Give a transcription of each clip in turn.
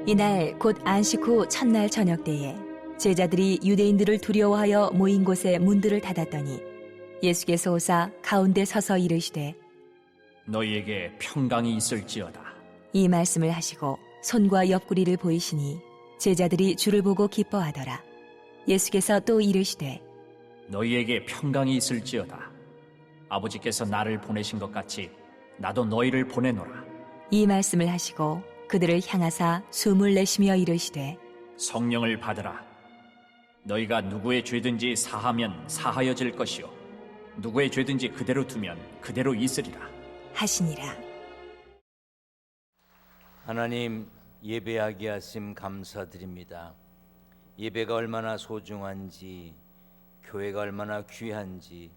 이날 곧 안식 후 첫날 저녁 때에 제자들이 유대인들을 두려워하여 모인 곳에 문들을 닫았더니 예수께서 오사 가운데 서서 이르시되 너희에게 평강이 있을지어다. 이 말씀을 하시고 손과 옆구리를 보이시니 제자들이 주를 보고 기뻐하더라. 예수께서 또 이르시되 너희에게 평강이 있을지어다. 아버지께서 나를 보내신 것 같이 나도 너희를 보내노라. 이 말씀을 하시고 그들을 향하사 숨을 내쉬며 이르시되 성령을 받으라. 너희가 누구의 죄든지 사하면 사하여질 것이요 누구의 죄든지 그대로 두면 그대로 있으리라 하시니라. 하나님, 예배하게 하심 감사드립니다. 예배가 얼마나 소중한지, 교회가 얼마나 귀한지,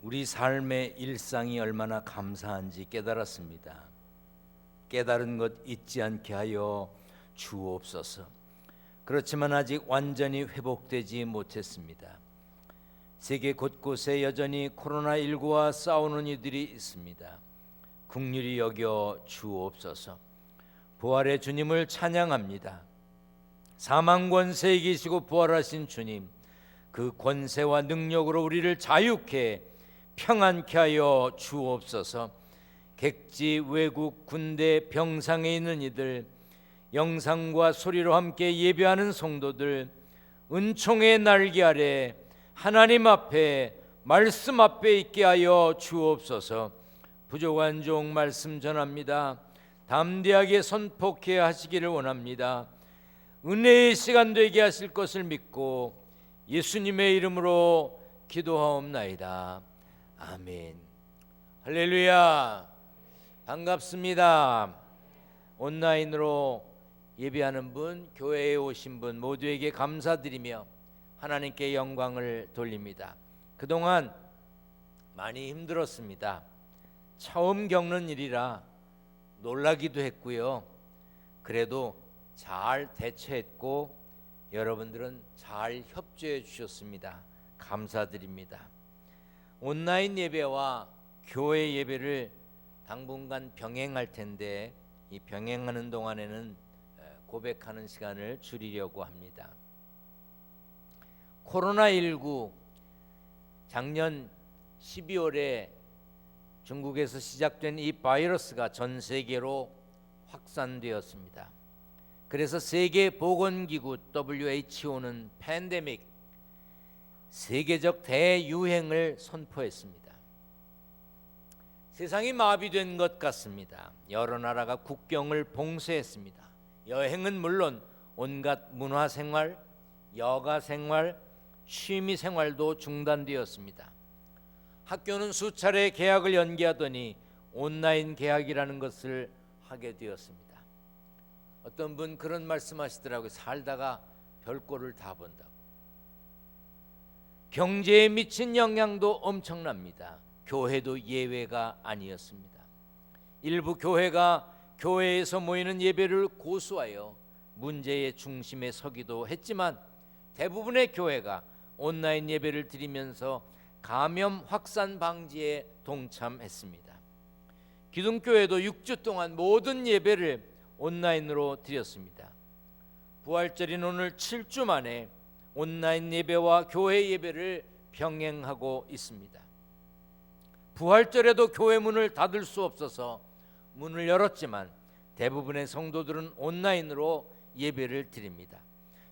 우리 삶의 일상이 얼마나 감사한지 깨달았습니다. 깨달은 것 잊지 않게 하여 주옵소서. 그렇지만 아직 완전히 회복되지 못했습니다. 세계 곳곳에 여전히 코로나19와 싸우는 이들이 있습니다. 긍휼히 여겨 주옵소서. 부활의 주님을 찬양합니다. 사망 권세에 계시고 부활하신 주님, 그 권세와 능력으로 우리를 자유케 평안케 하여 주옵소서. 객지, 외국, 군대, 병상에 있는 이들, 영상과 소리로 함께 예배하는 성도들, 은총의 날개 아래 하나님 앞에 말씀 앞에 있게 하여 주옵소서. 부족한 종 말씀 전합니다. 담대하게 선포케 하시기를 원합니다. 은혜의 시간 되게 하실 것을 믿고 예수님의 이름으로 기도하옵나이다. 아멘. 할렐루야. 반갑습니다. 온라인으로 예배하는 분, 교회에 오신 분 모두에게 감사드리며 하나님께 영광을 돌립니다. 그동안 많이 힘들었습니다. 처음 겪는 일이라 놀라기도 했고요. 그래도 잘 대처했고 여러분들은 잘 협조해 주셨습니다. 감사드립니다. 온라인 예배와 교회 예배를 당분간 병행할 텐데 이 병행하는 동안에는 고백하는 시간을 줄이려고 합니다. 코로나19 작년 12월에 중국에서 시작된 이 바이러스가 전 세계로 확산되었습니다. 그래서 세계보건기구 WHO는 팬데믹, 세계적 대유행을 선포했습니다. 세상이 마비된 것 같습니다. 여러 나라가 국경을 봉쇄했습니다. 여행은 물론 온갖 문화생활, 여가생활, 취미생활도 중단되었습니다. 학교는 수차례 개학을 연기하더니 온라인 개학이라는 것을 하게 되었습니다. 어떤 분 그런 말씀하시더라고요. 살다가 별꼴을 다 본다고. 경제에 미친 영향도 엄청납니다. 교회도 예외가 아니었습니다. 일부 교회가 교회에서 모이는 예배를 고수하여 문제의 중심에 서기도 했지만 대부분의 교회가 온라인 예배를 드리면서 감염 확산 방지에 동참했습니다. 기둥교회도 6주 동안 모든 예배를 온라인으로 드렸습니다. 부활절인 오늘 7주 만에 온라인 예배와 교회 예배를 병행하고 있습니다. 부활절에도 교회 문을 닫을 수 없어서 문을 열었지만 대부분의 성도들은 온라인으로 예배를 드립니다.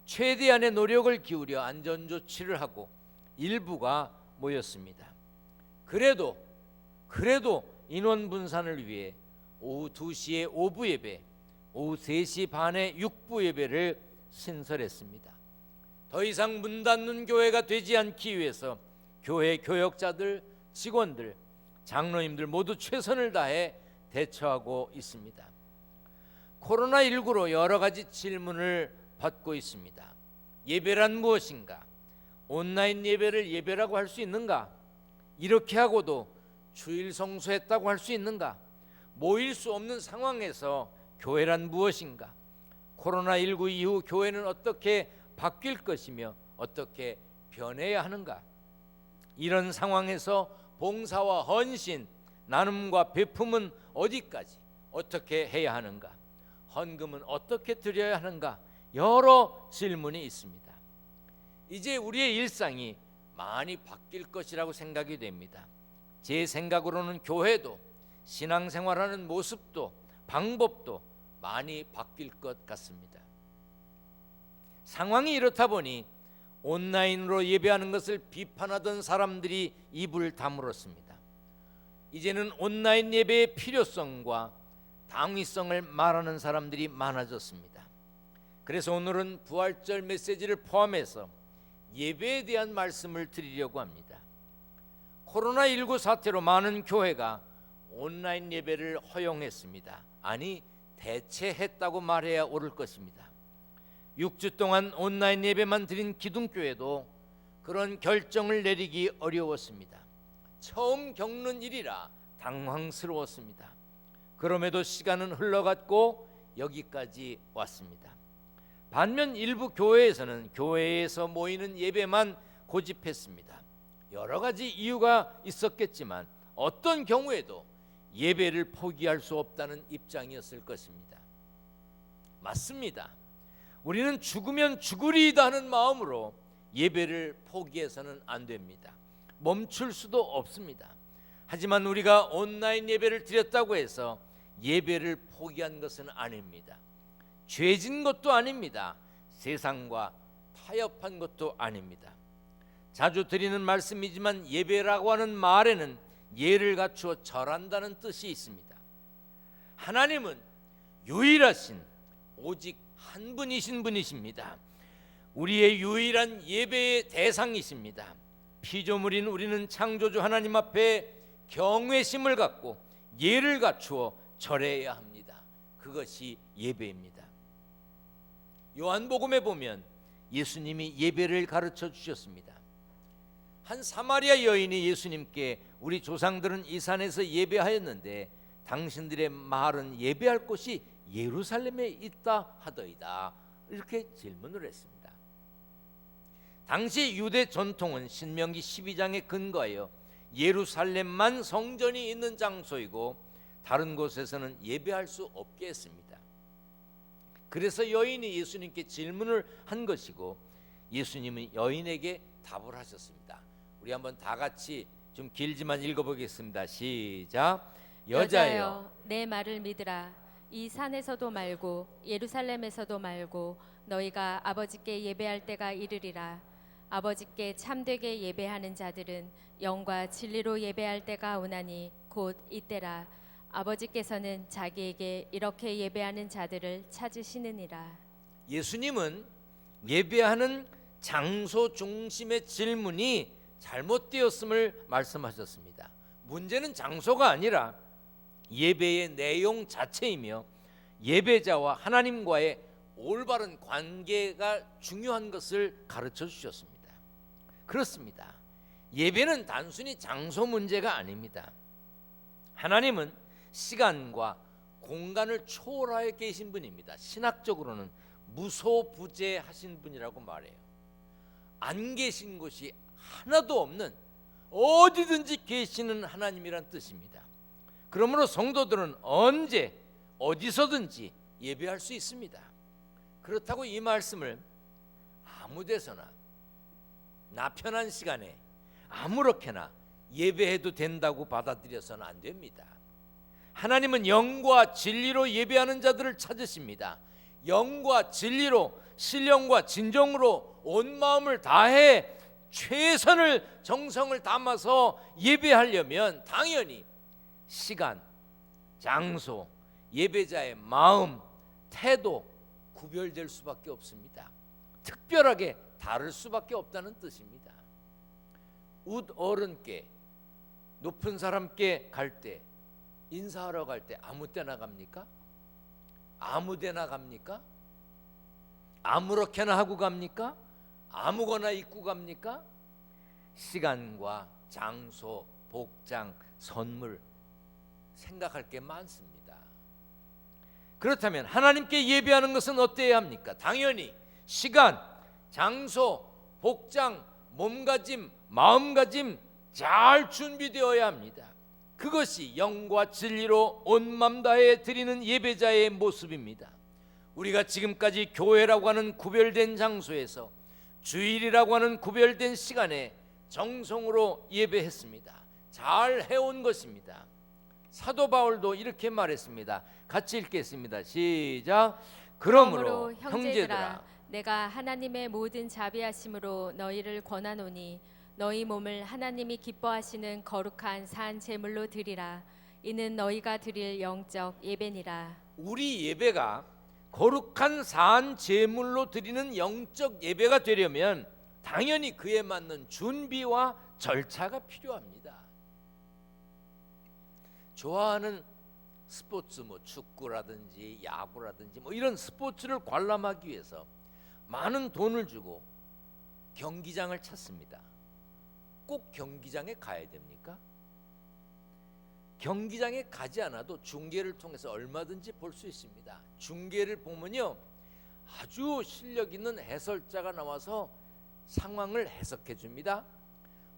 최대한의 노력을 기울여 안전조치를 하고 일부가 모였습니다. 그래도 인원 분산을 위해 오후 2시에 오부 예배, 오후 3시 반에 육부 예배를 신설했습니다. 더 이상 문 닫는 교회가 되지 않기 위해서 교회 교역자들, 직원들, 장로님들 모두 최선을 다해 대처하고 있습니다. 코로나19로 여러 가지 질문을 받고 있습니다. 예배란 무엇인가? 온라인 예배를 예배라고 할 수 있는가? 이렇게 하고도 주일 성수했다고 할 수 있는가? 모일 수 없는 상황에서 교회란 무엇인가? 코로나19 이후 교회는 어떻게 바뀔 것이며 어떻게 변해야 하는가? 이런 상황에서 봉사와 헌신, 나눔과 베품은 어디까지 어떻게 해야 하는가? 헌금은 어떻게 드려야 하는가? 여러 질문이 있습니다. 이제 우리의 일상이 많이 바뀔 것이라고 생각이 됩니다. 제 생각으로는 교회도 신앙생활하는 모습도 방법도 많이 바뀔 것 같습니다. 상황이 이렇다 보니 온라인으로 예배하는 것을 비판하던 사람들이 입을 다물었습니다. 이제는 온라인 예배의 필요성과 당위성을 말하는 사람들이 많아졌습니다. 그래서 오늘은 부활절 메시지를 포함해서 예배에 대한 말씀을 드리려고 합니다. 코로나19 사태로 많은 교회가 온라인 예배를 허용했습니다. 아니, 대체했다고 말해야 옳을 것입니다. 6주 동안 온라인 예배만 드린 기둥교회도 그런 결정을 내리기 어려웠습니다. 처음 겪는 일이라 당황스러웠습니다. 그럼에도 시간은 흘러갔고 여기까지 왔습니다. 반면 일부 교회에서는 교회에서 모이는 예배만 고집했습니다. 여러 가지 이유가 있었겠지만 어떤 경우에도 예배를 포기할 수 없다는 입장이었을 것입니다. 맞습니다. 우리는 죽으면 죽으리이다 하는 마음으로 예배를 포기해서는 안 됩니다. 멈출 수도 없습니다. 하지만 우리가 온라인 예배를 드렸다고 해서 예배를 포기한 것은 아닙니다. 죄진 것도 아닙니다. 세상과 타협한 것도 아닙니다. 자주 드리는 말씀이지만 예배라고 하는 말에는 예를 갖추어 절한다는 뜻이 있습니다. 하나님은 유일하신 오직 한 분이신 분이십니다. 우리의 유일한 예배의 대상이십니다. 피조물인 우리는 창조주 하나님 앞에 경외심을 갖고 예를 갖추어 절해야 합니다. 그것이 예배입니다. 요한복음에 보면 예수님이 예배를 가르쳐 주셨습니다. 한 사마리아 여인이 예수님께 우리 조상들은 이 산에서 예배하였는데 당신들의 말은 예배할 곳이 예루살렘에 있다 하더이다. 이렇게 질문을 했습니다. 당시 유대 전통은 신명기 12장에 근거하여 예루살렘만 성전이 있는 장소이고 다른 곳에서는 예배할 수 없게 했습니다. 그래서 여인이 예수님께 질문을 한 것이고 예수님은 여인에게 답을 하셨습니다. 우리 한번 다 같이 좀 길지만 읽어보겠습니다. 시작. 여자여, 내 말을 믿으라. 이 산에서도 말고 예루살렘에서도 말고 너희가 아버지께 예배할 때가 이르리라. 아버지께 참되게 예배하는 자들은 영과 진리로 예배할 때가 오나니 곧 이때라. 아버지께서는 자기에게 이렇게 예배하는 자들을 찾으시느니라. 예수님은 예배하는 장소 중심의 질문이 잘못되었음을 말씀하셨습니다. 문제는 장소가 아니라 예배의 내용 자체이며 예배자와 하나님과의 올바른 관계가 중요한 것을 가르쳐 주셨습니다. 그렇습니다. 예배는 단순히 장소 문제가 아닙니다. 하나님은 시간과 공간을 초월하여 계신 분입니다. 신학적으로는 무소부재하신 분이라고 말해요. 안 계신 곳이 하나도 없는 어디든지 계시는 하나님이란 뜻입니다. 그러므로 성도들은 언제 어디서든지 예배할 수 있습니다. 그렇다고 이 말씀을 아무 데서나 나 편한 시간에 아무렇게나 예배해도 된다고 받아들여서는 안 됩니다. 하나님은 영과 진리로 예배하는 자들을 찾으십니다. 영과 진리로 신령과 진정으로 온 마음을 다해 최선을 정성을 담아서 예배하려면 당연히 시간, 장소, 예배자의 마음, 태도 구별될 수밖에 없습니다. 특별하게 다를 수밖에 없다는 뜻입니다. 웃 어른께 높은 사람께 갈 때 인사하러 갈 때 아무 때나 갑니까? 아무 데나 갑니까? 아무렇게나 하고 갑니까? 아무거나 입고 갑니까? 시간과 장소, 복장, 선물 생각할 게 많습니다. 그렇다면 하나님께 예배하는 것은 어때야 합니까? 당연히 시간, 장소, 복장, 몸가짐, 마음가짐 잘 준비되어야 합니다. 그것이 영과 진리로 온 맘 다해 드리는 예배자의 모습입니다. 우리가 지금까지 교회라고 하는 구별된 장소에서 주일이라고 하는 구별된 시간에 정성으로 예배했습니다. 잘 해온 것입니다. 사도 바울도 이렇게 말했습니다. 같이 읽겠습니다. 시작. 그러므로 형제들아, 내가 하나님의 모든 자비하심으로 너희를 권하노니 너희 몸을 하나님이 기뻐하시는 거룩한 산 제물로 드리라. 이는 너희가 드릴 영적 예배니라. 우리 예배가 거룩한 산 제물로 드리는 영적 예배가 되려면 당연히 그에 맞는 준비와 절차가 필요합니다. 좋아하는 스포츠, 축구라든지 야구라든지 이런 스포츠를 관람하기 위해서 많은 돈을 주고 경기장을 찾습니다. 꼭 경기장에 가야 됩니까? 경기장에 가지 않아도 중계를 통해서 얼마든지 볼 수 있습니다. 중계를 보면요, 아주 실력 있는 해설자가 나와서 상황을 해석해 줍니다.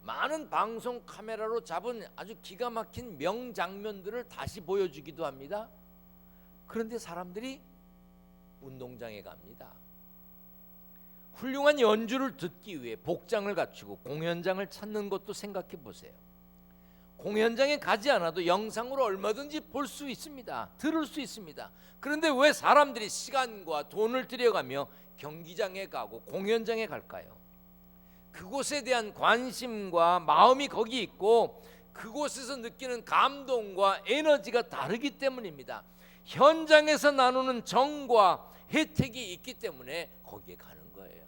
많은 방송 카메라로 잡은 아주 기가 막힌 명장면들을 다시 보여주기도 합니다. 그런데 사람들이 운동장에 갑니다. 훌륭한 연주를 듣기 위해 복장을 갖추고 공연장을 찾는 것도 생각해 보세요. 공연장에 가지 않아도 영상으로 얼마든지 볼 수 있습니다. 들을 수 있습니다. 그런데 왜 사람들이 시간과 돈을 들여가며 경기장에 가고 공연장에 갈까요? 그곳에 대한 관심과 마음이 거기 있고 그곳에서 느끼는 감동과 에너지가 다르기 때문입니다. 현장에서 나누는 정과 혜택이 있기 때문에 거기에 가는 거예요.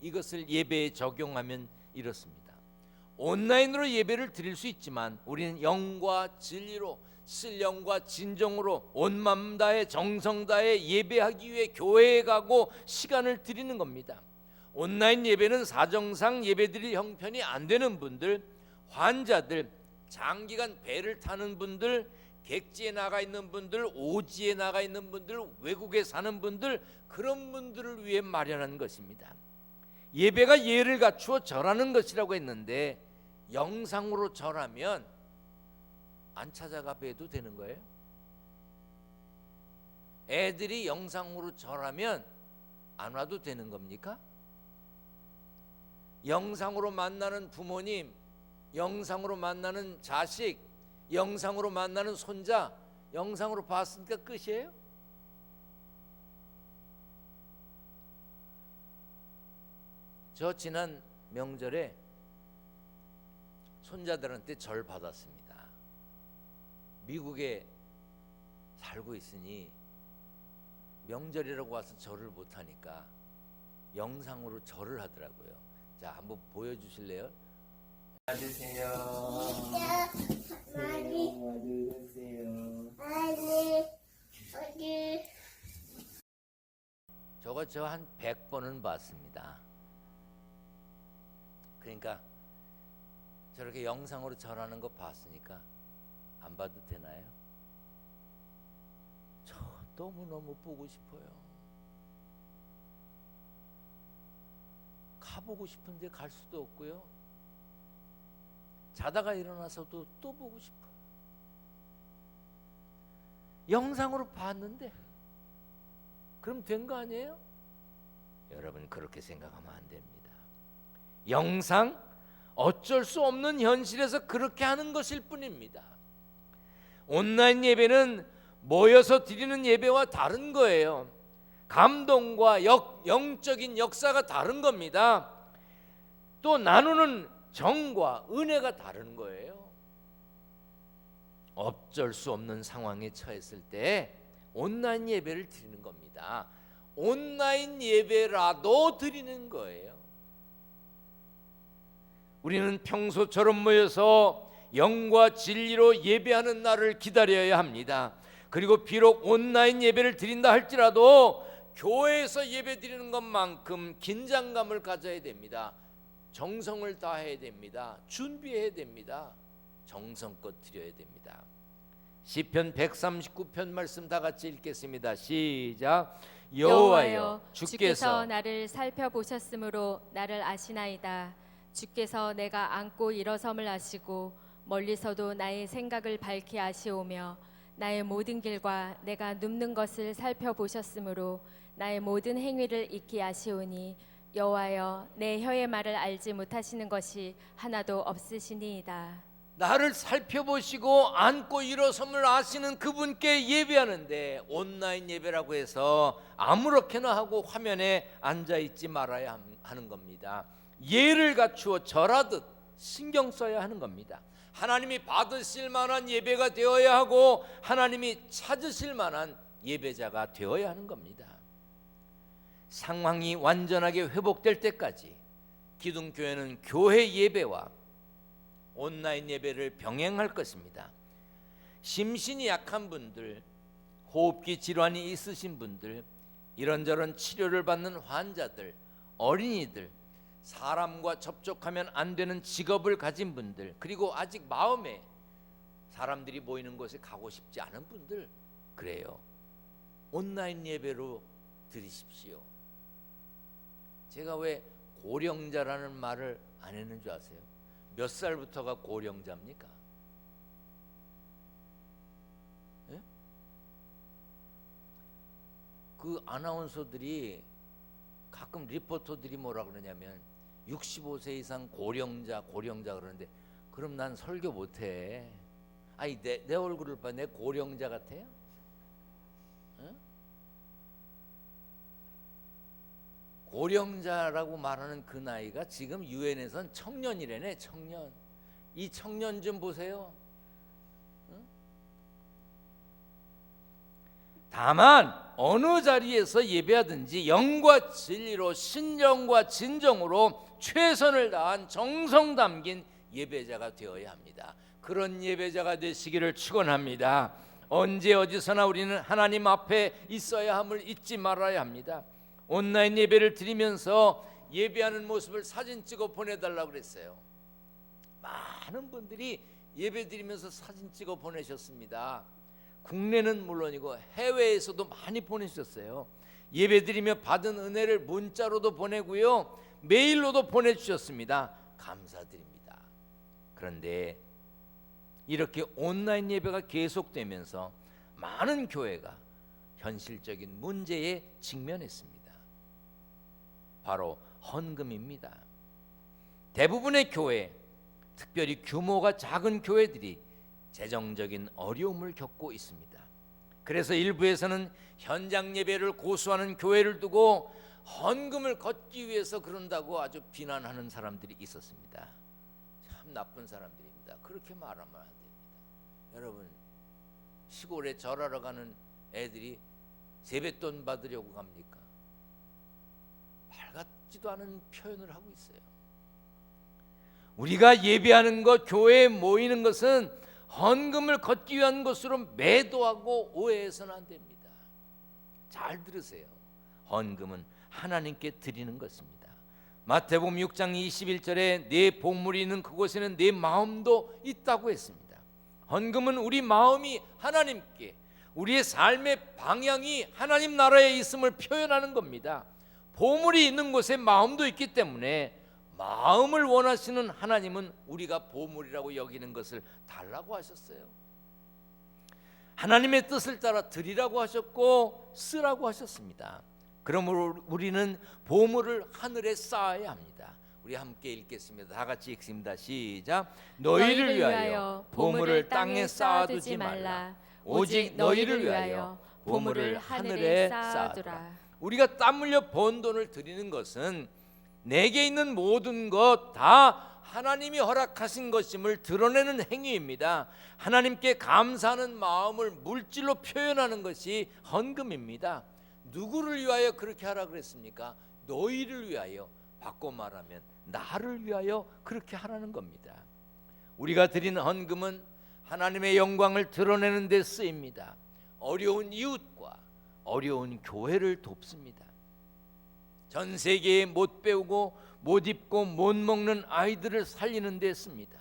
이것을 예배에 적용하면 이렇습니다. 온라인으로 예배를 드릴 수 있지만 우리는 영과 진리로, 신령과 진정으로 온 마음 다해 정성 다해 예배하기 위해 교회에 가고 시간을 드리는 겁니다. 온라인 예배는 사정상 예배드릴 형편이 안 되는 분들, 환자들, 장기간 배를 타는 분들, 객지에 나가 있는 분들, 오지에 나가 있는 분들, 외국에 사는 분들, 그런 분들을 위해 마련한 것입니다. 예배가 예를 갖추어 절하는 것이라고 했는데 영상으로 절하면 안 찾아가 뵈도 되는 거예요? 애들이 영상으로 절하면 안 와도 되는 겁니까? 영상으로 만나는 부모님, 영상으로 만나는 자식, 영상으로 만나는 손자, 영상으로 봤으니까 끝이에요? 저 지난 명절에 손자들한테 절 받았습니다. 미국에 살고 있으니 명절이라고 와서 절을 못하니까 영상으로 절을 하더라고요. 자, 한번 보여주실래요? 와주세요. 저거 저 한 100번은 봤습니다. 그러니까 저렇게 영상으로 절하는 거 봤으니까 안 봐도 되나요? 저 너무너무 보고 싶어요. 가보고 싶은데 갈 수도 없고요. 자다가 일어나서도 또 보고 싶어요. 영상으로 봤는데 그럼 된 거 아니에요? 여러분 그렇게 생각하면 안 됩니다. 영상 어쩔 수 없는 현실에서 그렇게 하는 것일 뿐입니다. 온라인 예배는 모여서 드리는 예배와 다른 거예요. 감동과 영적인 역사가 다른 겁니다. 또 나누는 정과 은혜가 다른 거예요. 어쩔 수 없는 상황에 처했을 때 온라인 예배를 드리는 겁니다. 온라인 예배라도 드리는 거예요. 우리는 평소처럼 모여서 영과 진리로 예배하는 날을 기다려야 합니다. 그리고 비록 온라인 예배를 드린다 할지라도 교회에서 예배 드리는 것만큼 긴장감을 가져야 됩니다. 정성을 다해야 됩니다. 준비해야 됩니다. 정성껏 드려야 됩니다. 시편 139편 말씀 다 같이 읽겠습니다. 시작. 여호와여, 주께서 나를 살펴보셨으므로 나를 아시나이다. 주께서 내가 앉고 일어섬을 아시고 멀리서도 나의 생각을 밝히 아시오며 나의 모든 길과 내가 눕는 것을 살펴보셨으므로 나의 모든 행위를 익히 아시오니 여호와여 내 혀의 말을 알지 못하시는 것이 하나도 없으시니이다. 나를 살펴보시고 앉고 일어섬을 아시는 그분께 예배하는데 온라인 예배라고 해서 아무렇게나 하고 화면에 앉아있지 말아야 하는 겁니다. 예를 갖추어 절하듯 신경 써야 하는 겁니다. 하나님이 받으실 만한 예배가 되어야 하고 하나님이 찾으실 만한 예배자가 되어야 하는 겁니다. 상황이 완전하게 회복될 때까지 기둥교회는 교회 예배와 온라인 예배를 병행할 것입니다. 심신이 약한 분들, 호흡기 질환이 있으신 분들, 이런저런 치료를 받는 환자들, 어린이들, 사람과 접촉하면 안 되는 직업을 가진 분들, 그리고 아직 마음에 사람들이 모이는 곳에 가고 싶지 않은 분들, 그래요. 온라인 예배로 드리십시오. 제가 왜 고령자라는 말을 안 했는 줄 아세요? 몇 살부터가 고령자입니까? 예? 그 아나운서들이 가끔 리포터들이 뭐라 그러냐면 65세 이상 고령자 그러는데 그럼 난 설교 못해. 아니 내 얼굴을 봐. 내 고령자 같아요? 예? 고령자라고 말하는 그 나이가 지금 유엔에선 청년이래네. 청년. 이 청년 좀 보세요. 응? 다만 어느 자리에서 예배하든지 영과 진리로 신령과 진정으로 최선을 다한 정성 담긴 예배자가 되어야 합니다. 그런 예배자가 되시기를 축원합니다. 언제 어디서나 우리는 하나님 앞에 있어야 함을 잊지 말아야 합니다. 온라인 예배를 드리면서 예배하는 모습을 사진 찍어 보내달라고 그랬어요. 많은 분들이 예배 드리면서 사진 찍어 보내셨습니다. 국내는 물론이고 해외에서도 많이 보내주셨어요. 예배 드리며 받은 은혜를 문자로도 보내고요, 메일로도 보내주셨습니다. 감사드립니다. 그런데 이렇게 온라인 예배가 계속되면서 많은 교회가 현실적인 문제에 직면했습니다. 바로 헌금입니다. 대부분의 교회, 특별히 규모가 작은 교회들이 재정적인 어려움을 겪고 있습니다. 그래서 일부에서는 현장 예배를 고수하는 교회를 두고 헌금을 걷기 위해서 그런다고 아주 비난하는 사람들이 있었습니다. 참 나쁜 사람들입니다. 그렇게 말하면 안 됩니다. 여러분, 시골에 절하러 가는 애들이 세뱃돈 받으려고 갑니까? 말 같지도 않은 표현을 하고 있어요. 우리가 예배하는 것, 교회에 모이는 것은 헌금을 걷기 위한 것으로 매도하고 오해해서는 안 됩니다. 잘 들으세요. 헌금은 하나님께 드리는 것입니다. 마태복음 6장 21절에 내 보물이 있는 그곳에는 내 마음도 있다고 했습니다. 헌금은 우리 마음이 하나님께, 우리의 삶의 방향이 하나님 나라에 있음을 표현하는 겁니다. 보물이 있는 곳에 마음도 있기 때문에 마음을 원하시는 하나님은 우리가 보물이라고 여기는 것을 달라고 하셨어요. 하나님의 뜻을 따라 드리라고 하셨고 쓰라고 하셨습니다. 그러므로 우리는 보물을 하늘에 쌓아야 합니다. 우리 함께 읽겠습니다. 다 같이 읽습니다. 시작. 너희를 위하여 보물을 땅에 쌓아두지 말라. 오직 너희를 위하여 보물을 하늘에 쌓아두라. 우리가 땀 흘려 번 돈을 드리는 것은 내게 있는 모든 것 다 하나님이 허락하신 것임을 드러내는 행위입니다. 하나님께 감사하는 마음을 물질로 표현하는 것이 헌금입니다. 누구를 위하여 그렇게 하라 그랬습니까? 너희를 위하여, 바꿔 말하면 나를 위하여 그렇게 하라는 겁니다. 우리가 드리는 헌금은 하나님의 영광을 드러내는 데 쓰입니다. 어려운 이웃과 어려운 교회를 돕습니다. 전 세계에 못 배우고 못 입고 못 먹는 아이들을 살리는 데 씁니다.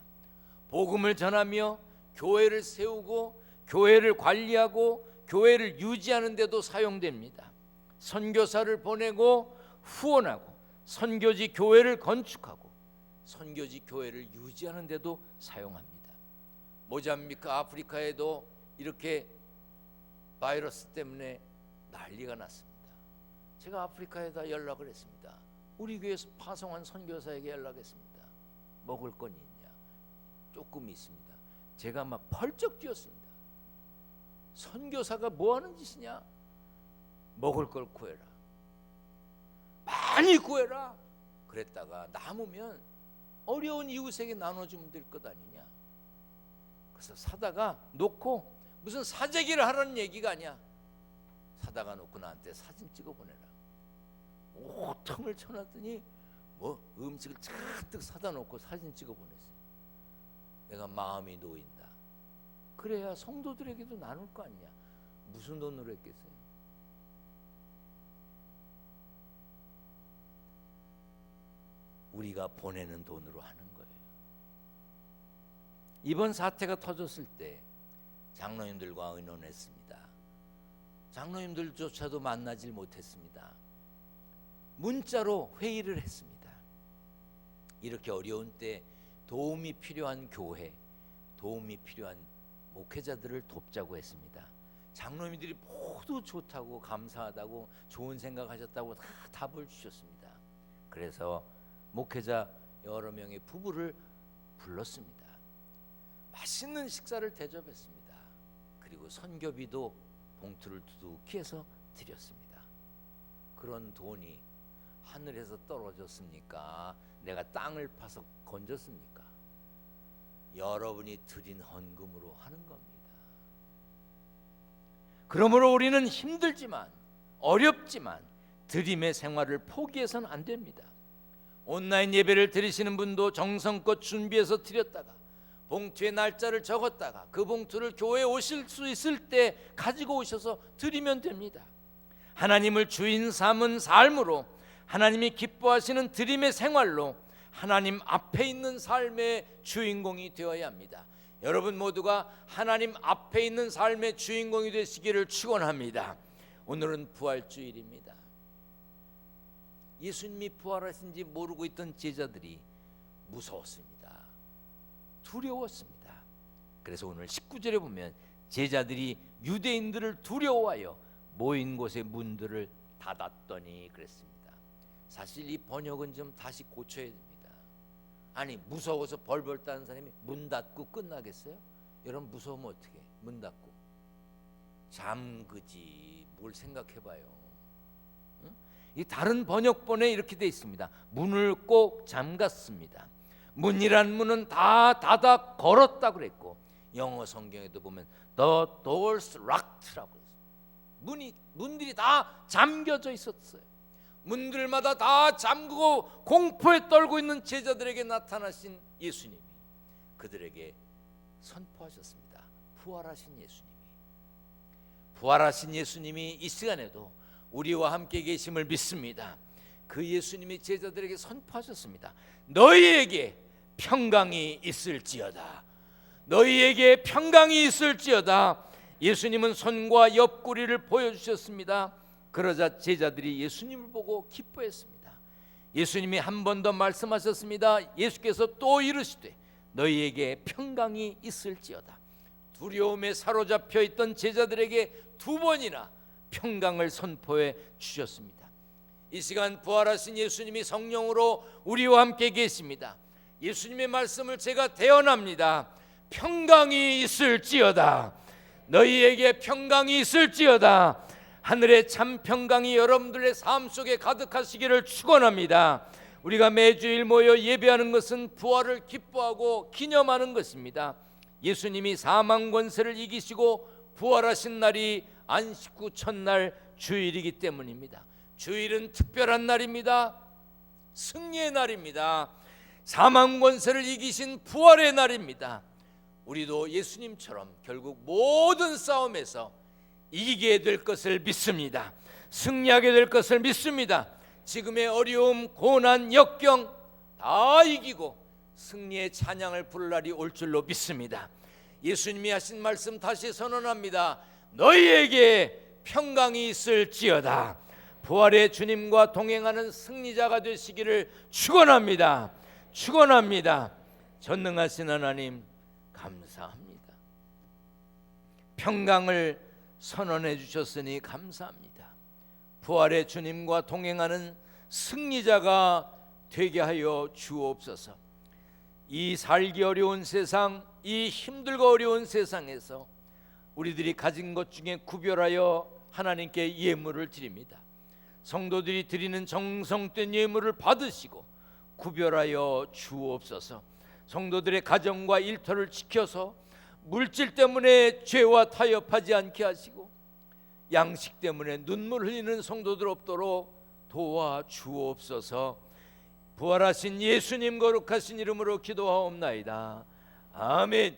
복음을 전하며 교회를 세우고 교회를 관리하고 교회를 유지하는 데도 사용됩니다. 선교사를 보내고 후원하고 선교지 교회를 건축하고 선교지 교회를 유지하는 데도 사용합니다. 모자미크 아프리카에도 이렇게 바이러스 때문에 난리가 났습니다. 제가 아프리카에다 연락을 했습니다. 우리 교회에서 파송한 선교사에게 연락했습니다. 먹을 건 있냐? 조금 있습니다. 제가 막 펄쩍 뛰었습니다. 선교사가 뭐 하는 짓이냐? 먹을 걸 구해라. 많이 구해라. 그랬다가 남으면 어려운 이웃에게 나눠주면 될 것 아니냐. 그래서 사다가 놓고 무슨 사재기를 하라는 얘기가 아니야. 사다가 놓고 나한테 사진 찍어 보내라. 5통을 쳐놨더니 뭐 음식을 잔뜩 사다 놓고 사진 찍어 보냈어요. 내가 마음이 놓인다. 그래야 성도들에게도 나눌 거 아니냐. 무슨 돈으로 했겠어요? 우리가 보내는 돈으로 하는 거예요. 이번 사태가 터졌을 때 장로님들과 의논했습니다. 장로님들조차도 만나질 못했습니다. 문자로 회의를 했습니다. 이렇게 어려운 때 도움이 필요한 교회, 도움이 필요한 목회자들을 돕자고 했습니다. 장로님들이 모두 좋다고, 감사하다고, 좋은 생각하셨다고 다 답을 주셨습니다. 그래서 목회자 여러 명의 부부를 불렀습니다. 맛있는 식사를 대접했습니다. 그리고 선교비도 봉투를 두둑히 해서 드렸습니다. 그런 돈이 하늘에서 떨어졌습니까? 내가 땅을 파서 건졌습니까? 여러분이 드린 헌금으로 하는 겁니다. 그러므로 우리는 힘들지만, 어렵지만 드림의 생활을 포기해서는 안 됩니다. 온라인 예배를 드리시는 분도 정성껏 준비해서 드렸다가 봉투에 날짜를 적었다가 그 봉투를 교회에 오실 수 있을 때 가지고 오셔서 드리면 됩니다. 하나님을 주인 삼은 삶으로, 하나님이 기뻐하시는 드림의 생활로 하나님 앞에 있는 삶의 주인공이 되어야 합니다. 여러분 모두가 하나님 앞에 있는 삶의 주인공이 되시기를 축원합니다. 오늘은 부활주일입니다. 예수님이 부활하신지 모르고 있던 제자들이 무서웠습니다. 두려웠습니다. 그래서 오늘 19절에 보면 제자들이 유대인들을 두려워하여 모인 곳의 문들을 닫았더니 그랬습니다. 사실 이 번역은 좀 다시 고쳐야 됩니다. 아니 무서워서 벌벌 떠는 사람이 문 닫고 끝나겠어요? 여러분 무서우면 어떻게 해? 문 닫고 잠그지 뭘 생각해봐요. 응? 이 다른 번역본에 이렇게 돼 있습니다. 문을 꼭 잠갔습니다. 문이란 문은 다 닫아 걸었다 그랬고 영어 성경에도 보면 The doors locked라고 했어요. 문들이 다 잠겨져 있었어요. 문들마다 다 잠그고 공포에 떨고 있는 제자들에게 나타나신 예수님이 그들에게 선포하셨습니다. 부활하신 예수님이 이 시간에도 우리와 함께 계심을 믿습니다. 그 예수님이 제자들에게 선포하셨습니다. 너희에게 평강이 있을지어다. 너희에게 평강이 있을지어다. 예수님은 손과 옆구리를 보여주셨습니다. 그러자 제자들이 예수님을 보고 기뻐했습니다. 예수님이 한 번 더 말씀하셨습니다. 예수께서 또 이르시되 너희에게 평강이 있을지어다. 두려움에 사로잡혀 있던 제자들에게 두 번이나 평강을 선포해 주셨습니다. 이 시간 부활하신 예수님이 성령으로 우리와 함께 계십니다. 예수님의 말씀을 제가 대언합니다. 평강이 있을지어다. 너희에게 평강이 있을지어다. 하늘의 참 평강이 여러분들의 삶 속에 가득하시기를 축원합니다. 우리가 매주일 모여 예배하는 것은 부활을 기뻐하고 기념하는 것입니다. 예수님이 사망 권세를 이기시고 부활하신 날이 안식 후 첫날 주일이기 때문입니다. 주일은 특별한 날입니다. 승리의 날입니다. 사망 권세를 이기신 부활의 날입니다. 우리도 예수님처럼 결국 모든 싸움에서 이기게 될 것을 믿습니다. 승리하게 될 것을 믿습니다. 지금의 어려움, 고난, 역경 다 이기고 승리의 찬양을 부를 날이 올 줄로 믿습니다. 예수님이 하신 말씀 다시 선언합니다. 너희에게 평강이 있을지어다. 부활의 주님과 동행하는 승리자가 되시기를 축원합니다. 축원합니다. 전능하신 하나님 감사합니다. 평강을 선언해 주셨으니 감사합니다. 부활의 주님과 동행하는 승리자가 되게 하여 주옵소서. 이 살기 어려운 세상, 이 힘들고 어려운 세상에서 우리들이 가진 것 중에 구별하여 하나님께 예물을 드립니다. 성도들이 드리는 정성된 예물을 받으시고 구별하여 주옵소서. 성도들의 가정과 일터를 지켜서 물질 때문에 죄와 타협하지 않게 하시고 양식 때문에 눈물 흘리는 성도들 없도록 도와 주옵소서. 부활하신 예수님 거룩하신 이름으로 기도하옵나이다. 아멘.